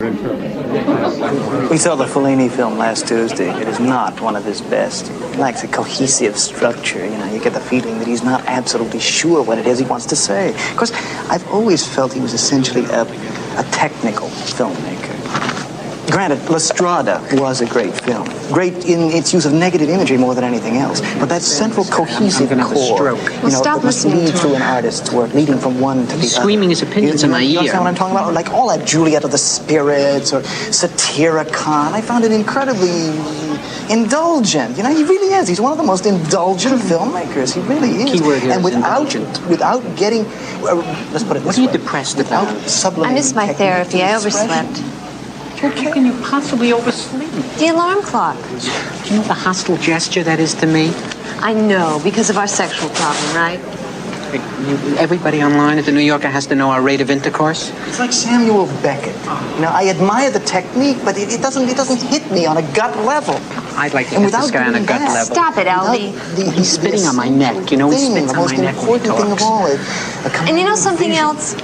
We saw the Fellini film last Tuesday. It is not one of his best. It lacks a cohesive structure. You know, you get the feeling that he's not absolutely sure what it is he wants to say. Of course, I've always felt he was essentially a technical filmmaker. Granted, La Strada was a great film. Great in its use of negative imagery more than anything else. But that central cohesive core, well, stop must lead through an artist's work, leading from one to the other. Screaming his opinions in my ear. You understand what I'm talking about? Like all that Juliet of the Spirits or Satyricon. I found it incredibly indulgent. You know, he really is. He's one of the most indulgent filmmakers. He really is. Keyword here and is indulgent. Without getting, let's put it this way. What are you depressed about? Sublimating I missed my therapy. I overslept. How can you possibly oversleep? The alarm clock. Do you know the hostile gesture that is to me? I know, because of our sexual problem, right? Everybody online at the New Yorker has to know our rate of intercourse. It's like Samuel Beckett. You know, I admire the technique, but it doesn't hit me on a gut level. I'd like to hit this guy on a gut level. Stop it, Albie. He's spitting on my neck. You know, he spits on my neck when he talks. The most important thing of all is and you know something else?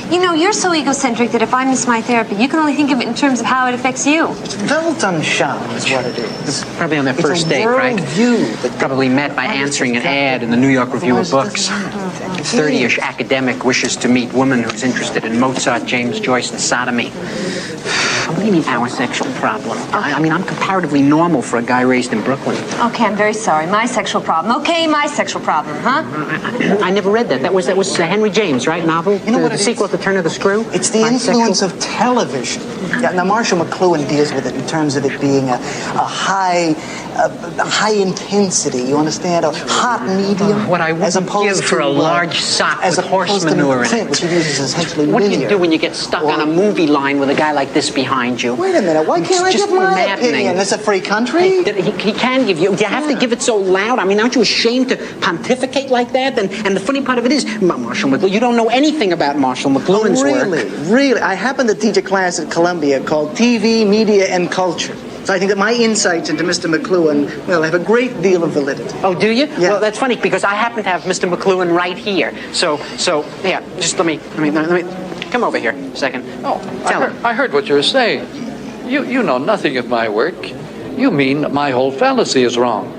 You know, you're so egocentric that if I miss my therapy, you can only think of it in terms of how it affects you. It's Weltanschauung is what it is. Probably on their first date, right? Probably met by answering an ad in the New York Review of Books. 30-ish academic wishes to meet woman who's interested in Mozart, James Joyce, and sodomy. What do you mean, our sexual problem? I mean, I'm comparatively normal for a guy raised in Brooklyn. Okay, I'm very sorry. My sexual problem. Okay, my sexual problem, huh? I never read that. That was Henry James, right? Novel? You know what the sequel to Turn of the Screw? It's the influence of television. Yeah, now, Marshall McLuhan deals with it in terms of it being a high intensity, you understand? A hot medium. What I wouldn't give for a large sock with horse manure in it. Which he uses essentially what do you do when you get stuck on a movie line with a guy like this behind you? Wait a minute, why can't I give my opinion? It's a free country? He can give you. You have to give it so loud. I mean, aren't you ashamed to pontificate like that? And the funny part of it is, Marshall McLuhan, you don't know anything about Marshall McLuhan's work. Really? I happen to teach a class at Columbia called TV, Media, and Culture. So I think that my insights into Mr. McLuhan, well, have a great deal of validity. Oh, do you? Yeah. Well, that's funny because I happen to have Mr. McLuhan right here. So yeah, just let me come over here a second. Oh, Tell him. I heard what you were saying. You know nothing of my work. You mean my whole fallacy is wrong.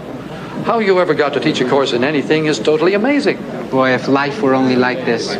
How you ever got to teach a course in anything is totally amazing. Boy, if life were only like this.